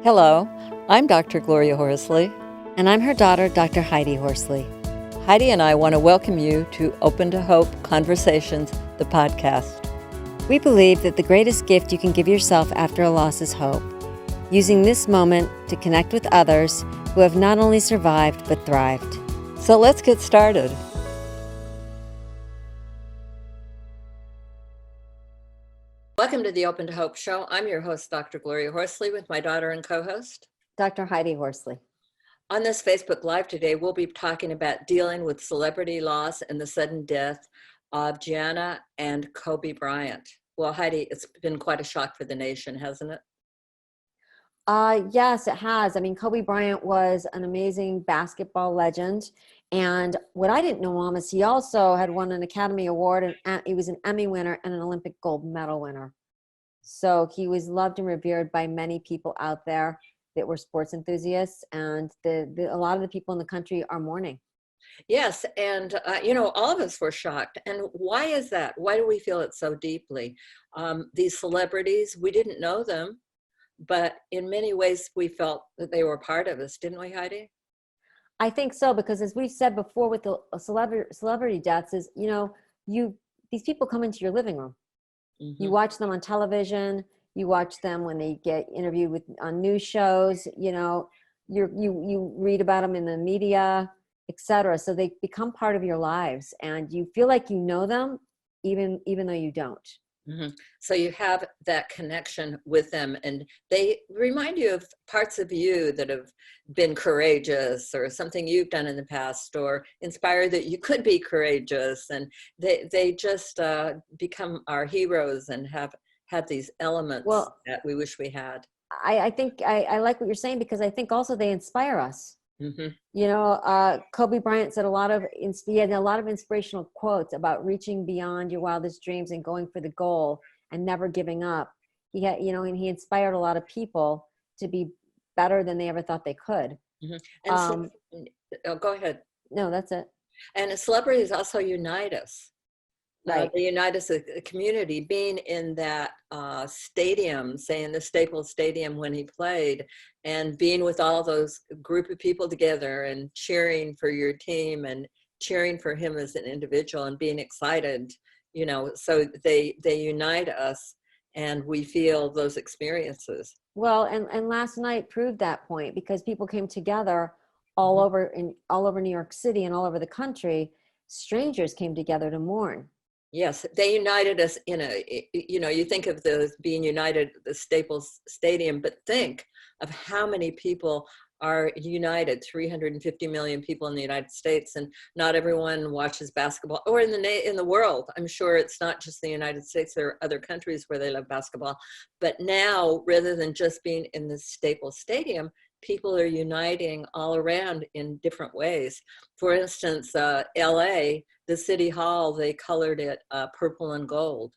Hello, I'm Dr. Gloria Horsley. And I'm her daughter, Dr. Heidi Horsley. Heidi and I want to welcome you to Open to Hope Conversations, the podcast. We believe that the greatest gift you can give yourself after a loss is hope, using this moment to connect with others who have not only survived but thrived. So let's get started. Welcome to the Open to Hope show. I'm your host, Dr. Gloria Horsley, with my daughter and co-host, Dr. Heidi Horsley. On this Facebook Live today, we'll be talking about dealing with celebrity loss and the sudden death of Gianna and Kobe Bryant. Well, Heidi, it's been quite a shock for the nation, hasn't it? Yes, it has. I mean, Kobe Bryant was an amazing basketball legend. And what I didn't know is he also had won an Academy Award, and he was an Emmy winner and an Olympic gold medal winner. So he was loved and revered by many people out there that were sports enthusiasts, and a lot of the people in the country are mourning. Yes, and all of us were shocked. And why is that? Why do we feel it so deeply? These celebrities, we didn't know them, but in many ways we felt that they were part of us, didn't we, Heidi? I think so, because as we've said before with the celebrity deaths is, these people come into your living room. Mm-hmm. You watch them on television. You watch them when they get interviewed on news shows. You read about them in the media, etc. So they become part of your lives, and you feel like you know them, even though you don't. Mm-hmm. So you have that connection with them, and they remind you of parts of you that have been courageous, or something you've done in the past, or inspired that you could be courageous. And they just become our heroes and have these elements that we wish we had. I think I like what you're saying, because I think also they inspire us. Mm-hmm. Kobe Bryant said he had a lot of inspirational quotes about reaching beyond your wildest dreams and going for the goal and never giving up. He had, and he inspired a lot of people to be better than they ever thought they could. Mm-hmm. And go ahead. No, that's it. And celebrities also unite us. Right. They unite us as a community. Being in that stadium, say in the Staples Stadium when he played, and being with all those group of people together and cheering for your team and cheering for him as an individual and being excited, so they unite us, and we feel those experiences. Well, and last night proved that point, because people came together all Mm-hmm. over New York City and all over the country. Strangers came together to mourn. Yes, they united us you think of being united at the Staples Stadium, but think of how many people are united, 350 million people in the United States, and not everyone watches basketball, or in the world. I'm sure it's not just the United States, there are other countries where they love basketball. But now, rather than just being in the Staples Stadium, people are uniting all around in different ways. For instance, LA, the city hall, they colored it purple and gold.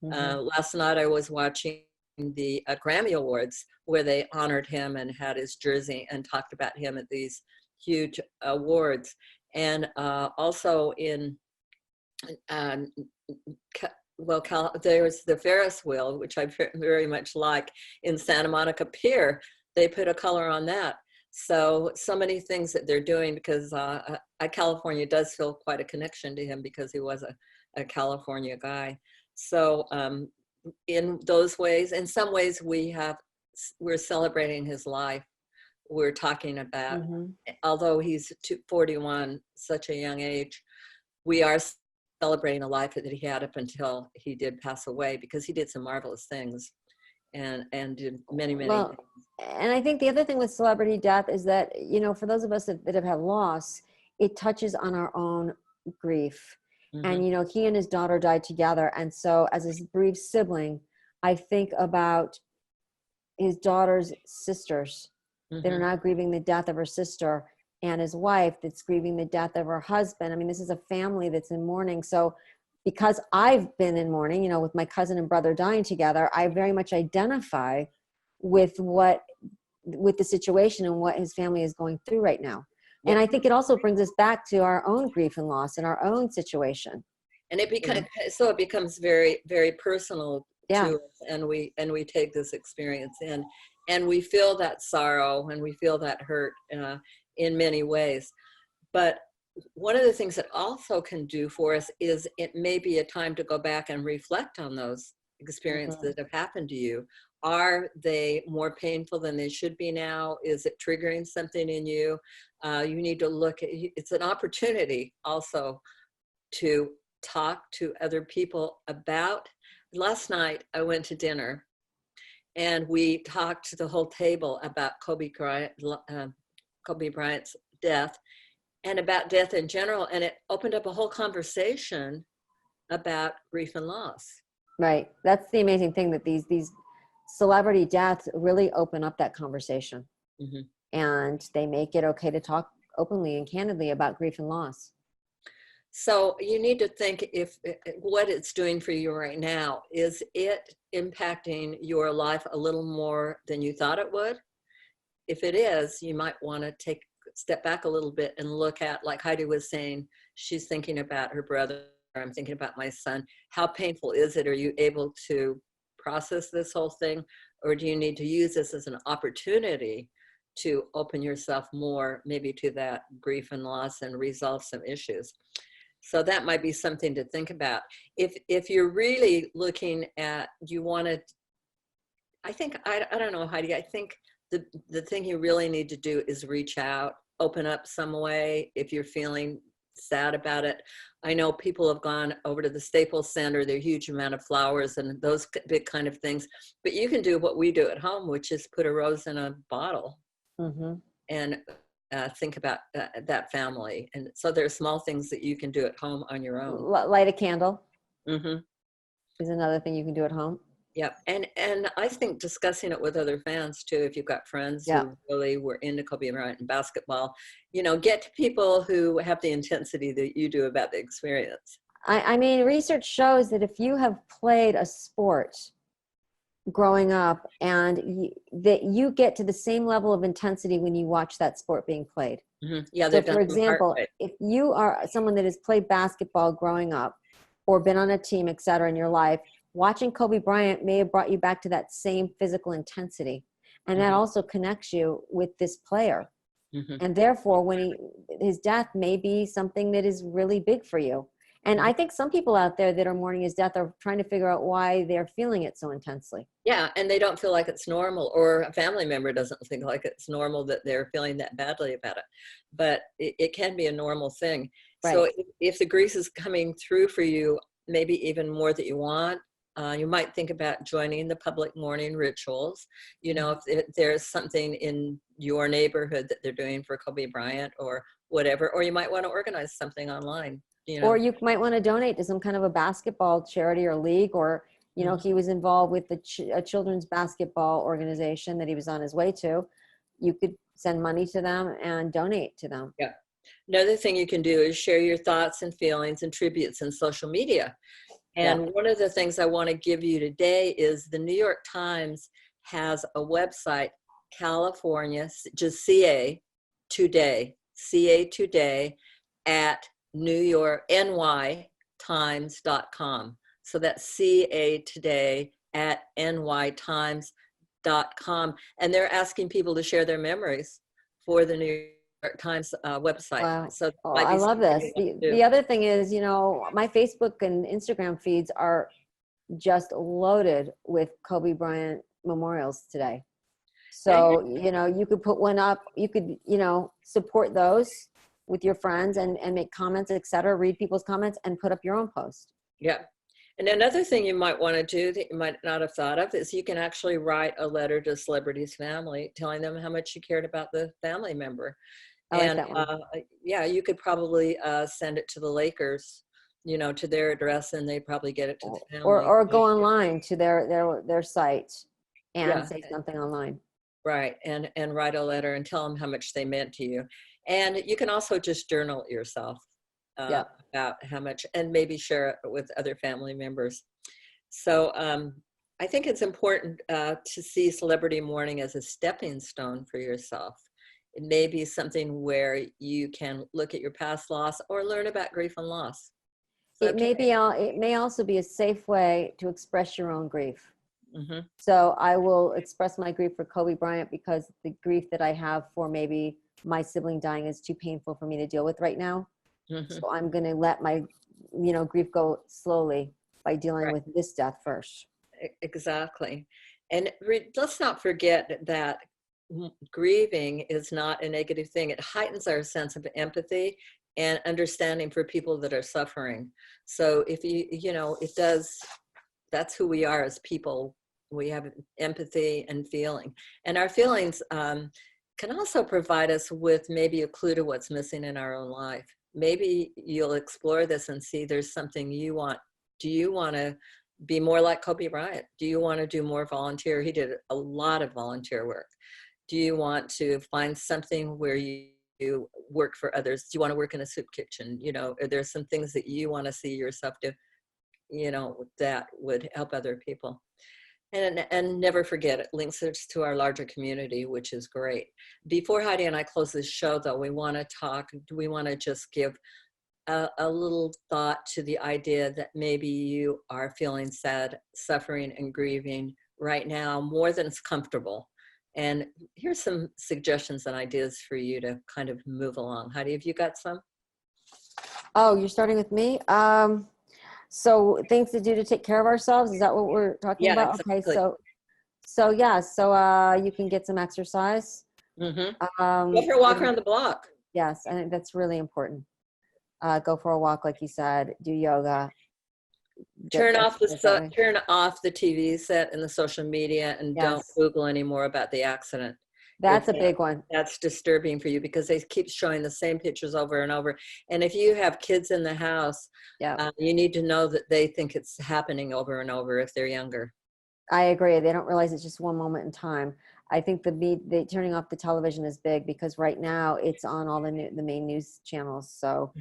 Mm-hmm. Last night I was watching the Grammy Awards, where they honored him and had his jersey and talked about him at these huge awards. And also in there's the Ferris wheel, which I very much like, in Santa Monica Pier. They put a color on that. So many things that they're doing, because California does feel quite a connection to him, because he was a California guy. So in those ways, in some ways, we're celebrating his life. We're talking about, although he's 41, such a young age, we are celebrating a life that he had up until he did pass away, because he did some marvelous things. And did many things. And I think the other thing with celebrity death is that, for those of us that have had loss, it touches on our own grief. Mm-hmm. And, he and his daughter died together. And so as his bereaved sibling, I think about his daughter's sisters that are now grieving the death of her sister, and his wife that's grieving the death of her husband. I mean, this is a family that's in mourning. So because I've been in mourning, with my cousin and brother dying together, I very much identify with the situation and what his family is going through right now. Yep. And I think it also brings us back to our own grief and loss and our own situation. And it becomes very, very personal Yeah. to us, and we take this experience in, and we feel that sorrow and we feel that hurt in many ways. But one of the things it also can do for us is it may be a time to go back and reflect on those experiences Mhm. that have happened to you. Are they more painful than they should be now? Is it triggering something in you? You need to look at, it's an opportunity also to talk to other people about. Last night I went to dinner and we talked to the whole table about Kobe Bryant's death and about death in general. And it opened up a whole conversation about grief and loss. Right. That's the amazing thing, that these celebrity deaths really open up that conversation, Mm-hmm. and they make it okay to talk openly and candidly about grief and loss. So you need to think if what it's doing for you right now, is it impacting your life a little more than you thought it would? If it is, you might want to step back a little bit and look at, like Heidi was saying, she's thinking about her brother. I'm thinking about my son. How painful is it? Are you able to process this whole thing? Or do you need to use this as an opportunity to open yourself more, maybe to that grief and loss, and resolve some issues? So that might be something to think about. If you're really looking at, you want to, I think, I don't know, Heidi, I think the thing you really need to do is reach out, open up some way if you're feeling sad about it. I know people have gone over to the Staples Center, their huge amount of flowers and those big kind of things, but you can do what we do at home, which is put a rose in a bottle. Mm-hmm. And think about that family. And so there are small things that you can do at home on your own. Light a candle Mm-hmm. is another thing you can do at home. Yep. And I think discussing it with other fans too, if you've got friends Yeah. who really were into Kobe Bryant and basketball, get to people who have the intensity that you do about the experience. I mean, research shows that if you have played a sport growing up, and that you get to the same level of intensity when you watch that sport being played. Mm-hmm. Yeah, So they've done for some heart example, rate. if you are someone that has played basketball growing up or been on a team, et cetera, in your life, watching Kobe Bryant may have brought you back to that same physical intensity. And that Mm-hmm. also connects you with this player. Mm-hmm. And therefore, his death may be something that is really big for you. And Mm-hmm. I think some people out there that are mourning his death are trying to figure out why they're feeling it so intensely. Yeah, and they don't feel like it's normal, or a family member doesn't think like it's normal that they're feeling that badly about it. But it can be a normal thing. Right. So if the grief is coming through for you, maybe even more that you want, you might think about joining the public mourning rituals. If there's something in your neighborhood that they're doing for Kobe Bryant or whatever, or you might want to organize something online. Or you might want to donate to some kind of a basketball charity or league, or he was involved with a children's basketball organization that he was on his way to. You could send money to them and donate to them. Yeah. Another thing you can do is share your thoughts and feelings and tributes in social media. And one of the things I want to give you today is the New York Times has a website, California, just CA Today, at nytimes.com. So that's CA Today at nytimes.com. And they're asking people to share their memories for the New York Times website. Wow. So I love this. The other thing is, my Facebook and Instagram feeds are just loaded with Kobe Bryant memorials today. So, you could put one up, you could, support those with your friends and make comments, et cetera, read people's comments and put up your own post. Yeah. And another thing you might want to do that you might not have thought of is you can actually write a letter to a celebrity's family telling them how much you cared about the family member. I like that one. You could probably send it to the Lakers, to their address, and they probably get it to the family. Or go online to their site and say something online. Right. And write a letter and tell them how much they meant to you. And you can also just journal it yourself about how much, and maybe share it with other family members. So I think it's important to see celebrity mourning as a stepping stone for yourself. It may be something where you can look at your past loss or learn about grief and loss. It may also be a safe way to express your own grief. Mm-hmm. So I will express my grief for Kobe Bryant because the grief that I have for maybe my sibling dying is too painful for me to deal with right now. Mm-hmm. So I'm going to let my, grief go slowly by dealing with this death first. Exactly. And let's not forget that grieving is not a negative thing. It heightens our sense of empathy and understanding for people that are suffering. So if it does, that's who we are as people. We have empathy and feeling. And our feelings can also provide us with maybe a clue to what's missing in our own life. Maybe you'll explore this and see there's something you want. Do you want to be more like Kobe Bryant? Do you want to do more volunteer? He did a lot of volunteer work. Do you want to find something where you work for others? Do you want to work in a soup kitchen? Are there some things that you want to see yourself do, that would help other people? And never forget, it links us to our larger community, which is great. Before Heidi and I close this show, though, we want to just give a little thought to the idea that maybe you are feeling sad, suffering, and grieving right now more than it's comfortable. And here's some suggestions and ideas for you to kind of move along. Heidi, have you got some? Oh, you're starting with me? So things to do to take care of ourselves. Is that what we're talking about? Exactly. Okay. So you can get some exercise. Mm-hmm. Go for a walk around the block. Yes. I think that's really important. Go for a walk, like you said, do yoga. Turn off the TV set and the social media, and don't Google anymore about the accident. That's a big one. That's disturbing for you because they keep showing the same pictures over and over. And if you have kids in the house, you need to know that they think it's happening over and over if they're younger. I agree. They don't realize it's just one moment in time. I think the turning off the television is big because right now it's on all the main news channels. So,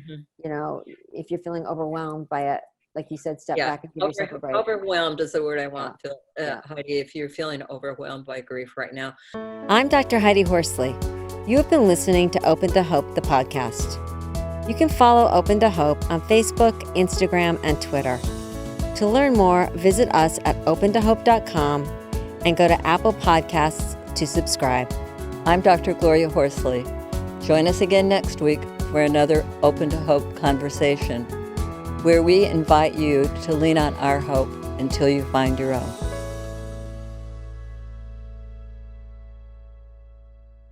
if you're feeling overwhelmed by it, like you said, step back and give yourself a break. Overwhelmed is the word I want, Heidi, if you're feeling overwhelmed by grief right now. I'm Dr. Heidi Horsley. You have been listening to Open to Hope, the podcast. You can follow Open to Hope on Facebook, Instagram, and Twitter. To learn more, visit us at opentohope.com and go to Apple Podcasts to subscribe. I'm Dr. Gloria Horsley. Join us again next week for another Open to Hope conversation, where we invite you to lean on our hope until you find your own.